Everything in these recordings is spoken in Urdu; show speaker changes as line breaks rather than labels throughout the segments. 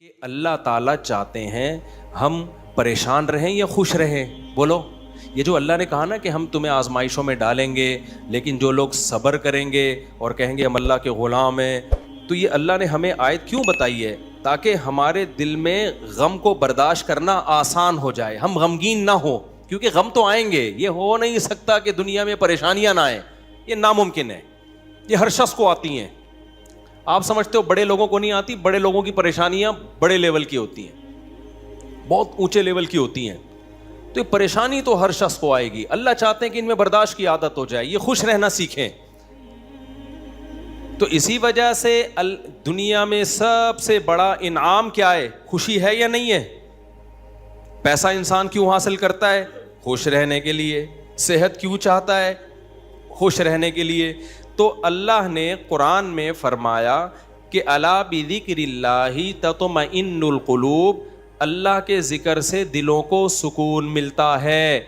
کہ اللہ تعالیٰ چاہتے ہیں ہم پریشان رہیں یا خوش رہیں؟ بولو. یہ جو اللہ نے کہا نا کہ ہم تمہیں آزمائشوں میں ڈالیں گے لیکن جو لوگ صبر کریں گے اور کہیں گے ہم اللہ کے غلام ہیں، تو یہ اللہ نے ہمیں آیت کیوں بتائی ہے؟ تاکہ ہمارے دل میں غم کو برداشت کرنا آسان ہو جائے، ہم غمگین نہ ہو، کیونکہ غم تو آئیں گے. یہ ہو نہیں سکتا کہ دنیا میں پریشانیاں نہ آئیں، یہ ناممکن ہے. یہ ہر شخص کو آتی ہیں. آپ سمجھتے ہو بڑے لوگوں کو نہیں آتی؟ بڑے لوگوں کی پریشانیاں بڑے لیول کی ہوتی ہیں، بہت اونچے لیول کی ہوتی ہیں. تو یہ پریشانی تو ہر شخص کو آئے گی. اللہ چاہتے ہیں کہ ان میں برداشت کی عادت ہو جائے، یہ خوش رہنا سیکھیں. تو اسی وجہ سے دنیا میں سب سے بڑا انعام کیا ہے؟ خوشی ہے یا نہیں ہے؟ پیسہ انسان کیوں حاصل کرتا ہے؟ خوش رہنے کے لیے. صحت کیوں چاہتا ہے؟ خوش رہنے کے لیے. تو اللہ نے قرآن میں فرمایا کہ الا بذکر اللہ تطمئن القلوب، اللہ کے ذکر سے دلوں کو سکون ملتا ہے.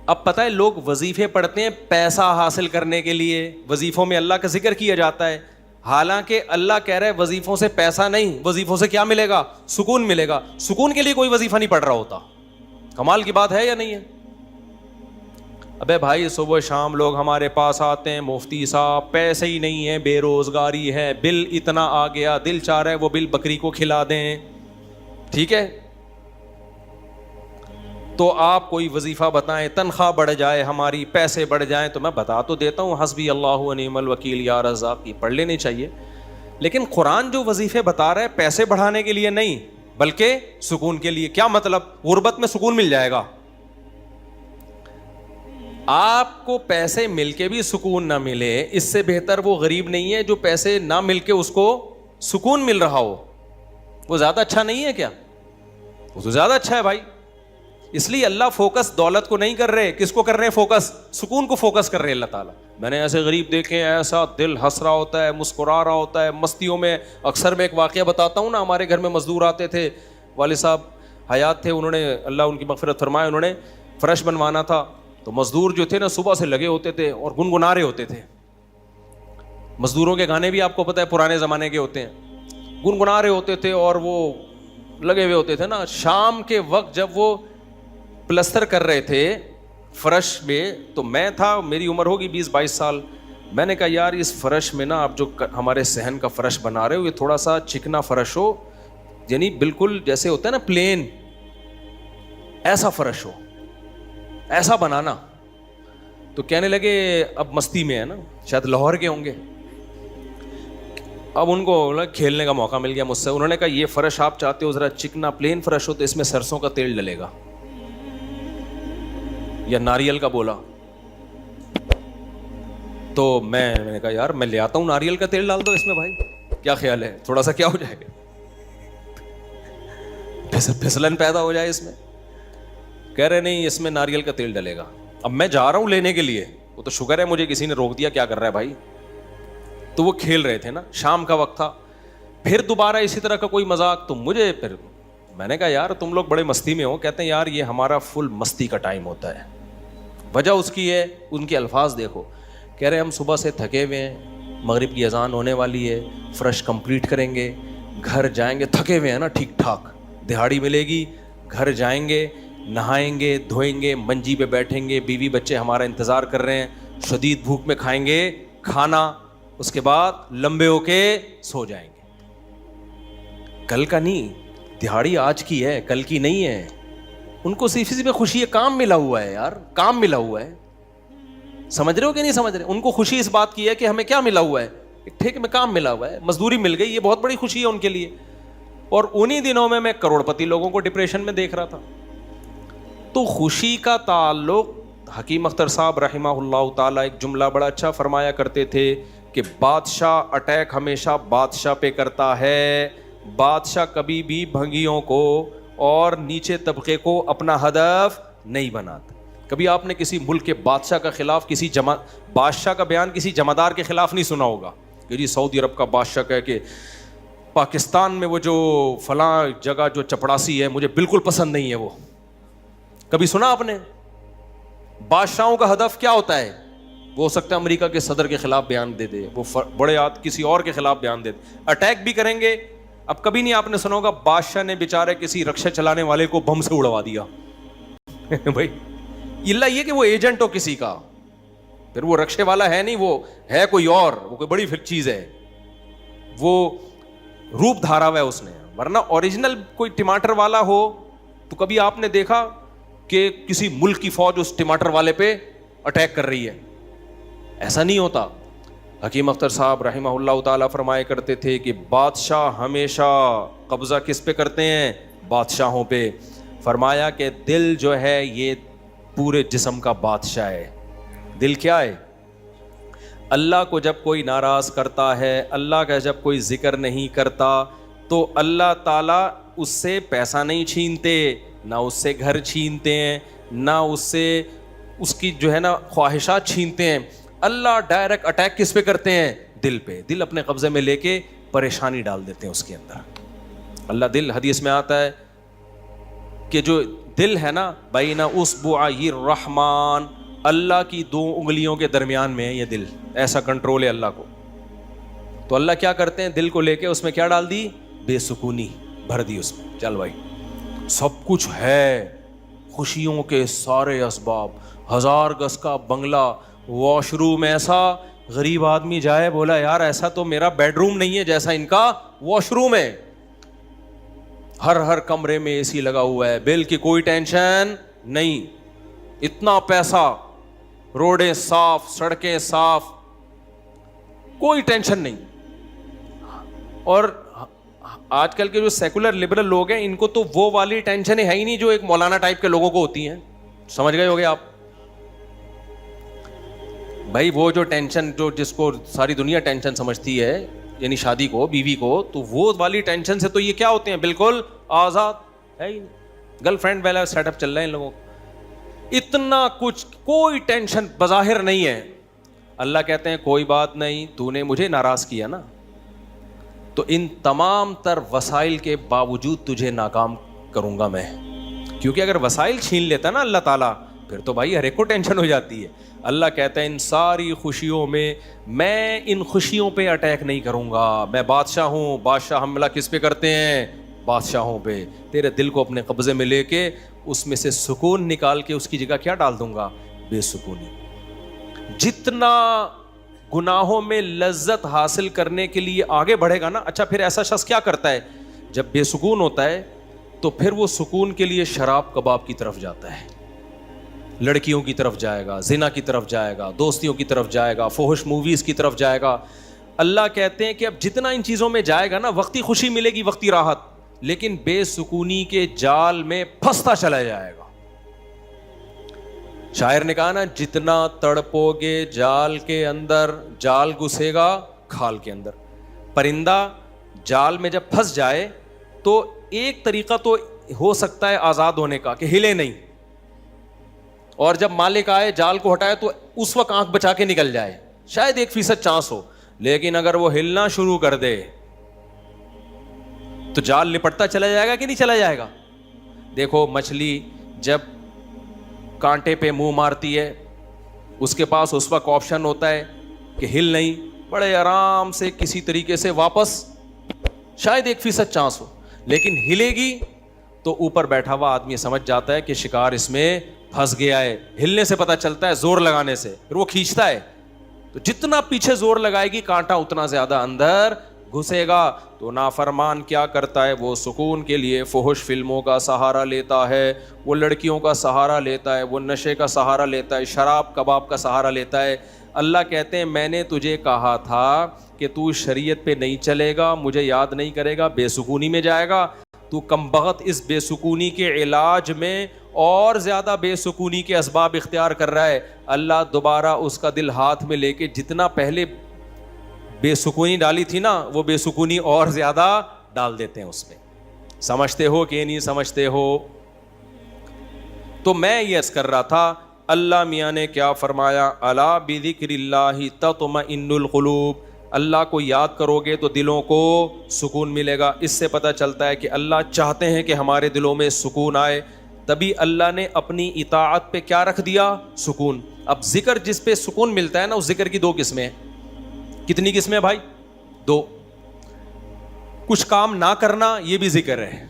اب پتہ ہے لوگ وظیفے پڑھتے ہیں پیسہ حاصل کرنے کے لیے، وظیفوں میں اللہ کا ذکر کیا جاتا ہے، حالانکہ اللہ کہہ رہا ہے وظیفوں سے پیسہ نہیں، وظیفوں سے کیا ملے گا؟ سکون ملے گا. سکون کے لیے کوئی وظیفہ نہیں پڑھ رہا ہوتا. کمال کی بات ہے یا نہیں ہے؟ ابے بھائی صبح شام لوگ ہمارے پاس آتے ہیں، مفتی صاحب پیسے ہی نہیں ہیں، بے روزگاری ہے، بل اتنا آ گیا، دل چاہ رہا ہے وہ بل بکری کو کھلا دیں. ٹھیک ہے، تو آپ کوئی وظیفہ بتائیں، تنخواہ بڑھ جائے ہماری، پیسے بڑھ جائیں. تو میں بتا تو دیتا ہوں حسبی اللہ و نعم الوکیل یا رزاق، یہ پڑھ لینی چاہیے. لیکن قرآن جو وظیفے بتا رہا ہے پیسے بڑھانے کے لیے نہیں بلکہ سکون کے لیے. کیا مطلب؟ غربت میں سکون مل جائے گا. آپ کو پیسے مل کے بھی سکون نہ ملے، اس سے بہتر وہ غریب نہیں ہے جو پیسے نہ مل کے اس کو سکون مل رہا ہو. وہ زیادہ اچھا نہیں ہے کیا؟ وہ تو زیادہ اچھا ہے بھائی. اس لیے اللہ فوکس دولت کو نہیں کر رہے، کس کو کر رہے ہیں فوکس؟ سکون کو فوکس کر رہے ہیں اللہ تعالیٰ. میں نے ایسے غریب دیکھے ہیں، ایسا دل ہنس رہا ہوتا ہے، مسکرا رہا ہوتا ہے مستیوں میں. اکثر میں ایک واقعہ بتاتا ہوں نا، ہمارے گھر میں مزدور آتے تھے، والد صاحب حیات تھے، انہوں نے اللہ ان کی مغفرت فرمائے، انہوں نے فرش بنوانا تھا. تو مزدور جو تھے نا صبح سے لگے ہوتے تھے اور گنگنا رہے ہوتے تھے. مزدوروں کے گانے بھی آپ کو پتہ ہے پرانے زمانے کے ہوتے ہیں، گنگنا رہے ہوتے تھے اور وہ لگے ہوئے ہوتے تھے نا. شام کے وقت جب وہ پلستر کر رہے تھے فرش میں، تو میں تھا، میری عمر ہوگی 20-22 سال. میں نے کہا یار اس فرش میں نا آپ جو ہمارے صحن کا فرش بنا رہے ہو، یہ تھوڑا سا چکنا فرش ہو، یعنی بالکل جیسے ہوتا ہے نا پلین، ایسا فرش ہو، ایسا بنانا. تو کہنے لگے اب مستی میں ہے نا، شاید لاہور کے ہوں گے. اب ان کو کھیلنے کا موقع مل گیا مجھ سے. انہوں نے کہا یہ فرش آپ چاہتے ہو ذرا چکنا پلین فرش ہو تو اس میں سرسوں کا تیل ڈلے گا یا ناریل کا. بولا تو میں نے کہا یار میں لے آتا ہوں ناریل کا تیل ڈال دو اس میں بھائی، کیا خیال ہے؟ تھوڑا سا کیا ہو جائے گا، پھسلن پیدا ہو جائے اس میں. کہہ رہے نہیں اس میں ناریل کا تیل ڈلے گا. اب میں جا رہا ہوں لینے کے لیے، وہ تو شکر ہے مجھے کسی نے روک دیا، کیا کر رہا ہے بھائی. تو وہ کھیل رہے تھے نا، شام کا وقت تھا. پھر دوبارہ اسی طرح کا کوئی مذاق، تو مجھے پھر میں نے کہا یار تم لوگ بڑے مستی میں ہو. کہتے ہیں یار یہ ہمارا فل مستی کا ٹائم ہوتا ہے. وجہ اس کی ہے، ان کے الفاظ دیکھو. کہہ رہے ہم صبح سے تھکے ہوئے ہیں، مغرب کی اذان ہونے والی ہے، فرش کمپلیٹ کریں گے، گھر جائیں گے، تھکے ہوئے ہیں نا ٹھیک ٹھاک، دہاڑی ملے گی، گھر جائیں گے، نہائیں گے، دھوئیں گے، منجی پہ بیٹھیں گے، بیوی بچے ہمارا انتظار کر رہے ہیں، شدید بھوک میں کھائیں گے کھانا، اس کے بعد لمبے ہو کے سو جائیں گے. کل کا نہیں، دہاڑی آج کی ہے، کل کی نہیں ہے. ان کو صرف اسی پہ خوشی ہے، کام ملا ہوا ہے یار، کام ملا ہوا ہے. سمجھ رہے ہو کہ نہیں سمجھ رہے؟ ان کو خوشی اس بات کی ہے کہ ہمیں کیا ملا ہوا ہے، ایک ٹھیک میں کام ملا ہوا ہے، مزدوری مل گئی، یہ بہت بڑی خوشی ہے ان کے لیے. اور انہی دنوں میں کروڑ پتی لوگوں کو ڈپریشن میں دیکھ رہا تھا. تو خوشی کا تعلق، حکیم اختر صاحب رحمہ اللہ تعالیٰ ایک جملہ بڑا اچھا فرمایا کرتے تھے کہ بادشاہ اٹیک ہمیشہ بادشاہ پہ کرتا ہے، بادشاہ کبھی بھی بھنگیوں کو اور نیچے طبقے کو اپنا ہدف نہیں بناتا. کبھی آپ نے کسی ملک کے بادشاہ کا خلاف، کسی بادشاہ کا بیان کسی جمعدار کے خلاف نہیں سنا ہوگا کہ جی سعودی عرب کا بادشاہ کہے کہ پاکستان میں وہ جو فلاں جگہ جو چپڑاسی ہے مجھے بالکل پسند نہیں ہے. وہ کبھی سنا آپ نے؟ بادشاہوں کا ہدف کیا ہوتا ہے؟ وہ ہو سکتا ہے امریکہ کے صدر کے خلاف بیان دے دے، وہ بڑے کسی اور کے خلاف بیان دے دے. اٹیک بھی کریں گے اب کبھی نہیں آپ نے سنا ہوگا بادشاہ نے بیچارے کسی رکشا چلانے والے کو بم سے اڑوا دیا بھائی اللہ یہ کہ وہ ایجنٹ ہو کسی کا, پھر وہ رکشے والا ہے نہیں, وہ ہے کوئی اور, وہ کوئی بڑی چیز ہے, وہ روپ دھارا ہوا ہے اس نے. ورنہ اوریجنل کوئی ٹماٹر والا ہو تو کبھی آپ نے دیکھا کہ کسی ملک کی فوج اس ٹماٹر والے پہ اٹیک کر رہی ہے؟ ایسا نہیں ہوتا. حکیم اختر صاحب رحمہ اللہ تعالیٰ فرمایا کرتے تھے کہ بادشاہ ہمیشہ قبضہ کس پہ کرتے ہیں؟ بادشاہوں پہ. فرمایا کہ دل جو ہے یہ پورے جسم کا بادشاہ ہے. دل کیا ہے؟ اللہ کو جب کوئی ناراض کرتا ہے, اللہ کا جب کوئی ذکر نہیں کرتا, تو اللہ تعالیٰ اس سے پیسہ نہیں چھینتے, نہ اس سے گھر چھینتے ہیں, نہ اس سے اس کی جو ہے نا خواہشات چھینتے ہیں. اللہ ڈائریکٹ اٹیک کس پہ کرتے ہیں؟ دل پہ. دل اپنے قبضے میں لے کے پریشانی ڈال دیتے ہیں اس کے اندر. اللہ دل, حدیث میں آتا ہے کہ جو دل ہے نا بین اصبعی الرحمن, اللہ کی 2 انگلیوں کے درمیان میں ہے یہ دل, ایسا کنٹرول ہے اللہ کو. تو اللہ کیا کرتے ہیں؟ دل کو لے کے اس میں کیا ڈال دی؟ بے سکونی بھر دی اس میں. چل بھائی سب کچھ ہے, خوشیوں کے سارے اسباب, 1000 گز کا بنگلہ, واش روم ایسا, غریب آدمی جائے بولا یار ایسا تو میرا بیڈ روم نہیں ہے جیسا ان کا واش روم ہے. ہر کمرے میں اے سی لگا ہوا ہے, بل کی کوئی ٹینشن نہیں, اتنا پیسہ, روڈیں صاف, سڑکیں صاف, کوئی ٹینشن نہیں. اور آج کل کے جو سیکولر لبرل لوگ ہیں ان کو تو وہ والی ٹینشن ہے ہی نہیں جو ایک مولانا ٹائپ کے لوگوں کو ہوتی ہیں. سمجھ گئے ہوگے آپ بھائی, وہ جو ٹینشن جو جس کو ساری دنیا ٹینشن سمجھتی ہے, یعنی شادی کو, بیوی کو, تو وہ والی ٹینشن سے تو یہ کیا ہوتے ہیں؟ بالکل آزاد ہے ہی نہیں. گرل فرینڈ والا سیٹ اپ چل رہے ہیں ان لوگوں کو, اتنا کچھ, کوئی ٹینشن بظاہر نہیں ہے. اللہ کہتے ہیں کوئی بات نہیں, تو نے مجھے ناراض کیا نا, تو ان تمام تر وسائل کے باوجود تجھے ناکام کروں گا میں. کیونکہ اگر وسائل چھین لیتا نا اللہ تعالیٰ, پھر تو بھائی ہر ایک کو ٹینشن ہو جاتی ہے. اللہ کہتا ہے ان ساری خوشیوں میں ان خوشیوں پہ اٹیک نہیں کروں گا, میں بادشاہ ہوں. بادشاہ حملہ کس پہ کرتے ہیں؟ بادشاہوں پہ. تیرے دل کو اپنے قبضے میں لے کے اس میں سے سکون نکال کے اس کی جگہ کیا ڈال دوں گا؟ بے سکونی. جتنا گناہوں میں لذت حاصل کرنے کے لیے آگے بڑھے گا نا, اچھا پھر ایسا شخص کیا کرتا ہے جب بے سکون ہوتا ہے؟ تو پھر وہ سکون کے لیے شراب کباب کی طرف جاتا ہے, لڑکیوں کی طرف جائے گا, زنا کی طرف جائے گا, دوستیوں کی طرف جائے گا, فحش موویز کی طرف جائے گا. اللہ کہتے ہیں کہ اب جتنا ان چیزوں میں جائے گا نا, وقتی خوشی ملے گی, وقتی راحت, لیکن بے سکونی کے جال میں پھنستا چلا جائے گا. شاعر نے کہا نا, جتنا تڑپو گے جال کے اندر, جال گھسے گا کھال کے اندر. پرندہ جال میں جب پھنس جائے تو ایک طریقہ تو ہو سکتا ہے آزاد ہونے کا کہ ہلے نہیں, اور جب مالک آئے جال کو ہٹائے تو اس وقت آنکھ بچا کے نکل جائے, شاید 1% چانس ہو. لیکن اگر وہ ہلنا شروع کر دے تو جال لپٹتا چلا جائے گا کہ نہیں چلا جائے گا؟ دیکھو مچھلی جب کانٹے پہ منہ مارتی ہے, اس کے پاس اس وقت آپشن ہوتا ہے کہ ہل نہیں, بڑے آرام سے کسی طریقے سے واپس, شاید 1% چانس ہو, لیکن ہلے گی تو اوپر بیٹھا ہوا آدمی سمجھ جاتا ہے کہ شکار اس میں پھنس گیا ہے. ہلنے سے پتہ چلتا ہے, زور لگانے سے, پھر وہ کھینچتا ہے. تو جتنا پیچھے زور لگائے گی کانٹا اتنا زیادہ اندر گھسے گا. تو نافرمان کیا کرتا ہے؟ وہ سکون کے لیے فحش فلموں کا سہارا لیتا ہے, وہ لڑکیوں کا سہارا لیتا ہے, وہ نشے کا سہارا لیتا ہے, شراب کباب کا سہارا لیتا ہے. اللہ کہتے ہیں میں نے تجھے کہا تھا کہ تو شریعت پہ نہیں چلے گا, مجھے یاد نہیں کرے گا, بے سکونی میں جائے گا. تو کمبخت اس بے سکونی کے علاج میں اور زیادہ بے سکونی کے اسباب اختیار کر رہا ہے. اللہ دوبارہ اس کا دل ہاتھ میں لے کے جتنا پہلے بے سکونی ڈالی تھی نا, وہ بے سکونی اور زیادہ ڈال دیتے ہیں اس میں. سمجھتے ہو کہ نہیں سمجھتے ہو؟ تو میں یہ عرض کر رہا تھا, اللہ میاں نے کیا فرمایا, الا بذکر اللہ تطمئن القلوب. اللہ کو یاد کرو گے تو دلوں کو سکون ملے گا. اس سے پتہ چلتا ہے کہ اللہ چاہتے ہیں کہ ہمارے دلوں میں سکون آئے, تبھی اللہ نے اپنی اطاعت پہ کیا رکھ دیا؟ سکون. اب ذکر جس پہ سکون ملتا ہے نا, اس ذکر کی 2 قسمیں ہیں. کتنی قسمیں بھائی؟ 2. کچھ کام نہ کرنا یہ بھی ذکر ہے.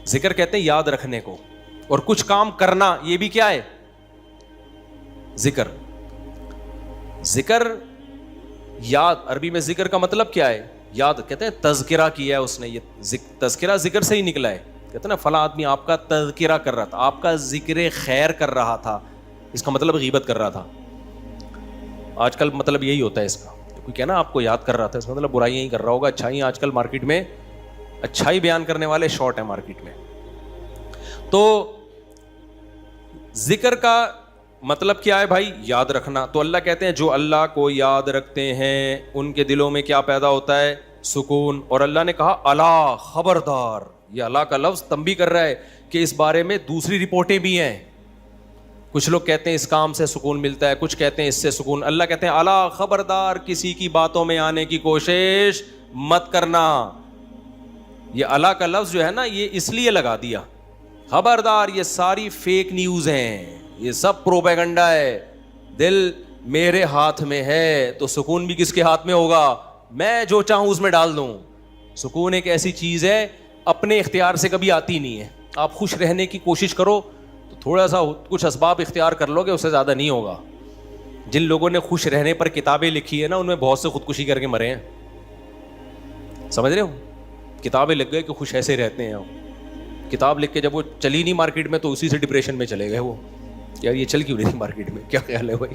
ذکر کہتے ہیں یاد رکھنے کو, اور کچھ کام کرنا یہ بھی کیا ہے؟ ذکر. ذکر یاد, عربی میں ذکر کا مطلب کیا ہے؟ یاد. کہتے ہیں تذکرہ کیا ہے اس نے, یہ تذکرہ ذکر سے ہی نکلا ہے. کہتے ہیں نا فلاں آدمی آپ کا تذکرہ کر رہا تھا, آپ کا ذکر خیر کر رہا تھا, اس کا مطلب غیبت کر رہا تھا. آج کل مطلب یہی ہوتا ہے اس کا, کوئی کہنا آپ کو یاد کر رہا تھا, اس کا مطلب برائیاں ہی کر رہا ہوگا. اچھائی آج کل مارکیٹ میں اچھائی بیان کرنے والے شارٹ ہیں مارکیٹ میں. تو ذکر کا مطلب کیا ہے بھائی؟ یاد رکھنا. تو اللہ کہتے ہیں جو اللہ کو یاد رکھتے ہیں ان کے دلوں میں کیا پیدا ہوتا ہے؟ سکون. اور اللہ نے کہا الا, خبردار. یہ اللہ کا لفظ تنبیہ کر رہا ہے کہ اس بارے میں دوسری رپورٹیں بھی ہیں. کچھ لوگ کہتے ہیں اس کام سے سکون ملتا ہے, کچھ کہتے ہیں اس سے سکون. اللہ کہتے ہیں الا, خبردار, کسی کی باتوں میں آنے کی کوشش مت کرنا. یہ اللہ کا لفظ جو ہے نا, یہ اس لیے لگا دیا, خبردار, یہ ساری فیک نیوز ہیں, یہ سب پروپیگنڈا ہے. دل میرے ہاتھ میں ہے تو سکون بھی کس کے ہاتھ میں ہوگا؟ میں جو چاہوں اس میں ڈال دوں. سکون ایک ایسی چیز ہے اپنے اختیار سے کبھی آتی نہیں ہے. آپ خوش رہنے کی کوشش کرو تو تھوڑا سا کچھ اسباب اختیار کر لو گے, اس سے زیادہ نہیں ہوگا. جن لوگوں نے خوش رہنے پر کتابیں لکھی ہیں نا, ان میں بہت سے خودکشی کر کے مرے ہیں. سمجھ رہے ہو؟ کتابیں لکھ گئے کہ خوش ایسے رہتے ہیں. کتاب لکھ کے جب وہ چلی نہیں مارکیٹ میں تو اسی سے ڈپریشن میں چلے گئے. وہ یار یہ چل کیوں نہیں تھی مارکیٹ میں, کیا خیال ہے بھائی,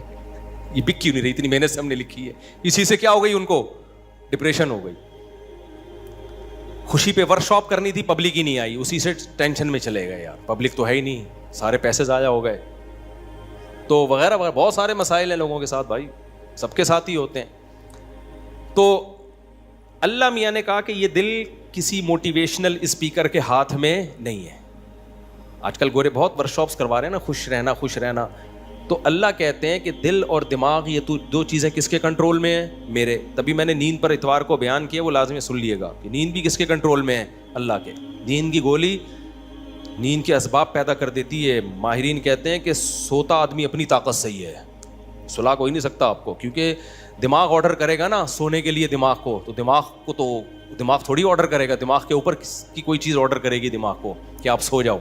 یہ بک کیوں نہیں رہی, اتنی محنت سے ہم نے لکھی ہے, اسی سے کیا ہو گئی ان کو؟ ڈپریشن ہو گئی. خوشی پہ ورک شاپ کرنی تھی, پبلک ہی نہیں آئی, اسی سے ٹینشن میں چلے گئے. یار پبلک تو ہے ہی نہیں, سارے پیسے ضائع ہو گئے, تو وغیرہ وغیرہ. بہت سارے مسائل ہیں لوگوں کے ساتھ بھائی, سب کے ساتھ ہی ہوتے ہیں. تو اللہ میاں نے کہا کہ یہ دل کسی موٹیویشنل اسپیکر کے ہاتھ میں نہیں ہے. آج کل گورے بہت ورک شاپس کروا رہے ہیں نا, خوش رہنا خوش رہنا. تو اللہ کہتے ہیں کہ دل اور دماغ یہ تو دو چیزیں کس کے کنٹرول میں ہیں؟ میرے. تبھی میں نے نیند پر اتوار کو بیان کیا, وہ لازمی سن لیے گا کہ نیند بھی کس کے کنٹرول میں ہے؟ اللہ کے. نیند کی گولی نیند کے اسباب پیدا کر دیتی ہے. ماہرین کہتے ہیں کہ سوتا آدمی اپنی طاقت سے ہی ہے, سلا کوئی نہیں سکتا آپ کو, کیونکہ دماغ آرڈر کرے گا نا سونے کے لیے دماغ کو, تو دماغ تھوڑی آرڈر کرے گا, دماغ کے اوپر کی کوئی چیز آرڈر کرے گی دماغ کو کہ آپ سو جاؤ.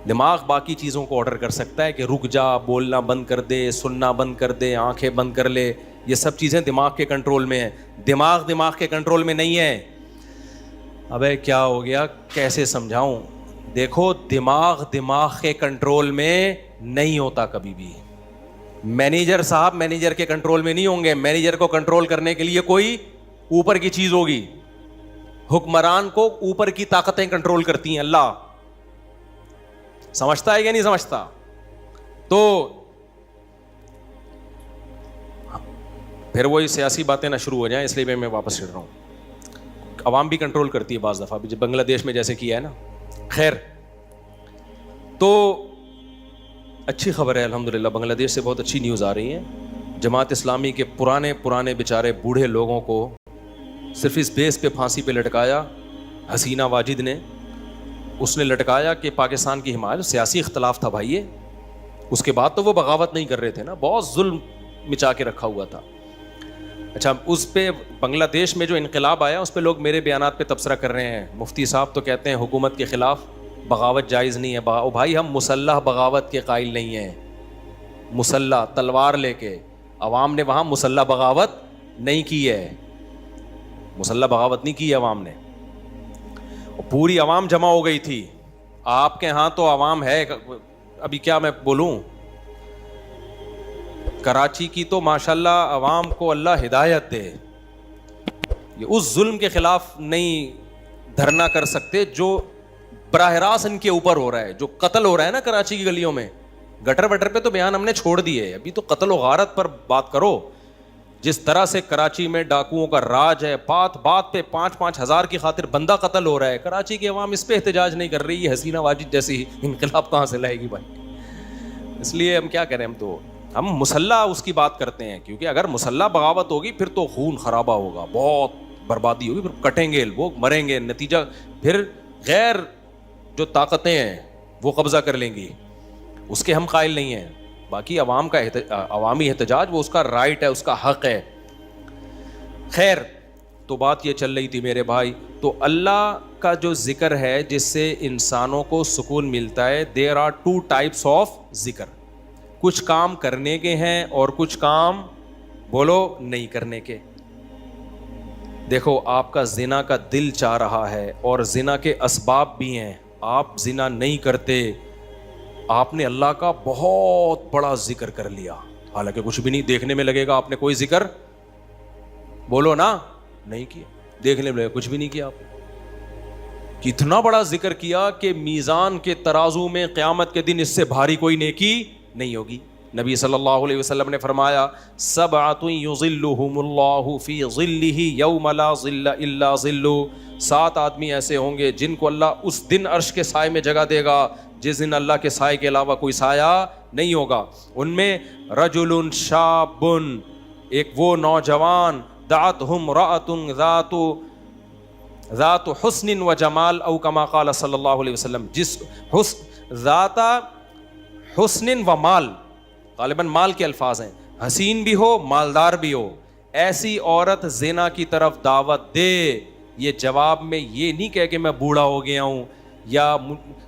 دماغ باقی چیزوں کو آرڈر کر سکتا ہے کہ رک جا, بولنا بند کر دے, سننا بند کر دے, آنکھیں بند کر لے. یہ سب چیزیں دماغ کے کنٹرول میں ہیں. دماغ کے کنٹرول میں نہیں ہے. ابے کیا ہو گیا, کیسے سمجھاؤں؟ دیکھو دماغ کے کنٹرول میں نہیں ہوتا کبھی بھی. مینیجر صاحب مینیجر کے کنٹرول میں نہیں ہوں گے. مینیجر کو کنٹرول کرنے کے لیے کوئی اوپر کی چیز ہوگی. حکمران کو اوپر کی طاقتیں کنٹرول کرتی ہیں. اللہ سمجھتا ہے یا نہیں سمجھتا؟ تو پھر وہی سیاسی باتیں نہ شروع ہو جائیں, اس لیے میں واپس چڑھ رہا ہوں. عوام بھی کنٹرول کرتی ہے بعض دفعہ, جب بنگلہ دیش میں جیسے کیا ہے نا. خیر, تو اچھی خبر ہے الحمدللہ, بنگلہ دیش سے بہت اچھی نیوز آ رہی ہیں. جماعت اسلامی کے پرانے بیچارے بوڑھے لوگوں کو صرف اس بیس پہ پھانسی پہ لٹکایا حسینہ واجد نے. اس نے لٹکایا کہ پاکستان کی حمایت, سیاسی اختلاف تھا بھائی یہ. اس کے بعد تو وہ بغاوت نہیں کر رہے تھے نا, بہت ظلم مچا کے رکھا ہوا تھا. اچھا, اس پہ بنگلہ دیش میں جو انقلاب آیا اس پہ لوگ میرے بیانات پہ تبصرہ کر رہے ہیں. مفتی صاحب تو کہتے ہیں حکومت کے خلاف بغاوت جائز نہیں ہے. بھائی ہم مسلح بغاوت کے قائل نہیں ہیں. مسلح تلوار لے کے, عوام نے وہاں مسلح بغاوت نہیں کی ہے. مسلح بغاوت نہیں کی ہے عوام نے. پوری عوام جمع ہو گئی تھی. آپ کے ہاں تو عوام ہے, ابھی کیا میں بولوں, کراچی کی تو ماشاءاللہ عوام کو اللہ ہدایت دے. یہ اس ظلم کے خلاف نہیں دھرنا کر سکتے جو براہ راست ان کے اوپر ہو رہا ہے, جو قتل ہو رہا ہے نا کراچی کی گلیوں میں. گٹر وٹر پہ تو بیان ہم نے چھوڑ دیے, ابھی تو قتل و غارت پر بات کرو. جس طرح سے کراچی میں ڈاکوؤں کا راج ہے, بات بات پہ 5-5 ہزار کی خاطر بندہ قتل ہو رہا ہے. کراچی کی عوام اس پہ احتجاج نہیں کر رہی. یہ حسینہ واجد جیسی انقلاب کہاں سے لائے گی بھائی؟ اس لیے ہم کیا کریں, ہم مسلح اس کی بات کرتے ہیں, کیونکہ اگر مسلح بغاوت ہوگی پھر تو خون خرابہ ہوگا, بہت بربادی ہوگی, پھر کٹیں گے لوگ, مریں گے, نتیجہ پھر غیر جو طاقتیں ہیں وہ قبضہ کر لیں گی. اس کے ہم قائل نہیں ہیں. باقی عوام کا عوامی احتجاج وہ اس کا رائٹ ہے, اس کا حق ہے. خیر, تو بات یہ چل رہی تھی میرے بھائی, تو اللہ کا جو ذکر ہے جس سے انسانوں کو سکون ملتا ہے, دیر آر 2 ٹائپس آف ذکر. کچھ کام کرنے کے ہیں اور کچھ کام بولو نہیں کرنے کے. دیکھو آپ کا زنا کا دل چاہ رہا ہے اور زنا کے اسباب بھی ہیں, آپ زنا نہیں کرتے, آپ نے اللہ کا بہت بڑا ذکر کر لیا, حالانکہ کچھ بھی نہیں, دیکھنے میں لگے گا آپ نے کوئی ذکر بولو نا نہیں کیا, دیکھنے میں لگے کچھ بھی نہیں کیا آپ نے. کتنا بڑا ذکر کیا کہ میزان کے ترازو میں قیامت کے دن اس سے بھاری کوئی نیکی نہیں ہوگی. نبی صلی اللہ علیہ وسلم نے فرمایا, سبعۃ یظلھم اللہ فی ظلہ یوم لا ظل الا ظلہ, 7 آدمی ایسے ہوں گے جن کو اللہ اس دن عرش کے سائے میں جگہ دے گا جس دن اللہ کے سائے کے علاوہ کوئی سایہ نہیں ہوگا. ان میں رجل شاب, ایک وہ نوجوان, دعتہ امرأۃ ذات حسن و جمال او کما قال صلی اللہ علیہ وسلم, جس ذات حسن و مال, غالباً مال کے الفاظ ہیں, حسین بھی ہو مالدار بھی ہو, ایسی عورت زنا کی طرف دعوت دے. یہ جواب میں یہ نہیں کہے کہ میں بوڑھا ہو گیا ہوں یا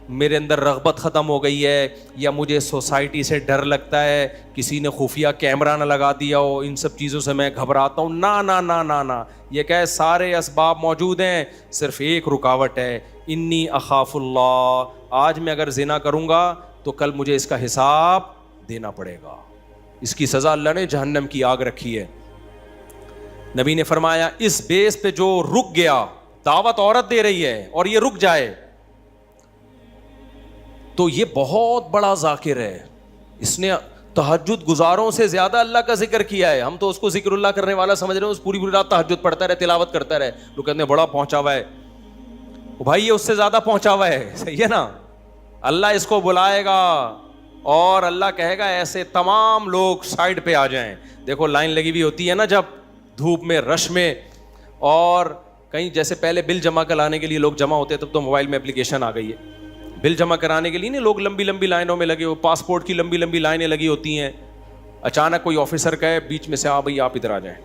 میرے اندر رغبت ختم ہو گئی ہے یا مجھے سوسائٹی سے ڈر لگتا ہے, کسی نے خفیہ کیمرہ نہ لگا دیا ہو, ان سب چیزوں سے میں گھبراتا ہوں. نا نا نا نا نا, یہ کہے سارے اسباب موجود ہیں, صرف ایک رکاوٹ ہے, انی اخاف اللہ, آج میں اگر زنا کروں گا تو کل مجھے اس کا حساب دینا پڑے گا, اس کی سزا اللہ نے جہنم کی آگ رکھی ہے. نبی نے فرمایا اس بیس پہ جو رک گیا, دعوت عورت دے رہی ہے اور یہ رک جائے تو یہ بہت بڑا ذاکر ہے, اس نے تہجد گزاروں سے زیادہ اللہ کا ذکر کیا ہے. ہم تو اس کو ذکر اللہ کرنے والا سمجھ رہے ہیں, اس پوری رات تہجد پڑھتا رہے, تلاوت کرتا رہے, لوگ کہتے ہیں بڑا پہنچا ہوا ہے. بھائی یہ اس سے زیادہ پہنچا ہوا ہے, صحیح ہے نا. اللہ اس کو بلائے گا اور اللہ کہے گا ایسے تمام لوگ سائڈ پہ آ جائیں. دیکھو لائن لگی ہوئی ہوتی ہے نا جب دھوپ میں, رش میں, اور کہیں جیسے پہلے بل جمع کرانے کے لیے لوگ جمع ہوتے, تب تو موبائل میں اپلیکیشن آ گئی ہے, بل جمع کرانے کے لیے نہیں لوگ لمبی لمبی لائنوں میں لگے ہو, پاسپورٹ کی لمبی لمبی لائنیں لگی ہوتی ہیں. اچانک کوئی آفیسر کہے بیچ میں سے, آ بھائی آپ ادھر آ جائیں,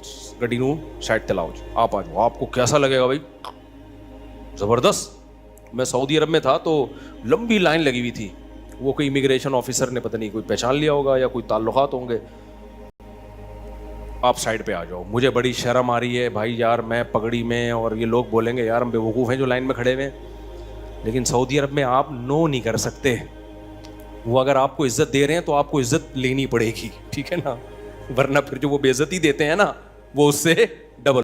گڈی نو سائڈ تلاؤ, آپ آ جاؤ. آپ کو کیسا لگے گا بھائی؟ زبردست. میں سعودی عرب میں تھا تو لمبی لائن لگی ہوئی تھی, وہ کوئی امیگریشن آفیسر نے پتہ نہیں کوئی پہچان لیا ہوگا یا کوئی تعلقات ہوں گے, آپ سائڈ پہ آ جاؤ. مجھے بڑی شرم آ رہی ہے بھائی یار, میں پگڑی میں, اور یہ لوگ بولیں گے یار ہم بے وقوف ہیں جو لائن میں کھڑے ہوئے ہیں, لیکن سعودی عرب میں آپ نو نہیں کر سکتے. وہ اگر آپ کو عزت دے رہے ہیں تو آپ کو عزت لینی پڑے گی, ٹھیک ہے نا, ورنہ پھر جو وہ بے عزتی دیتے ہیں نا وہ اس سے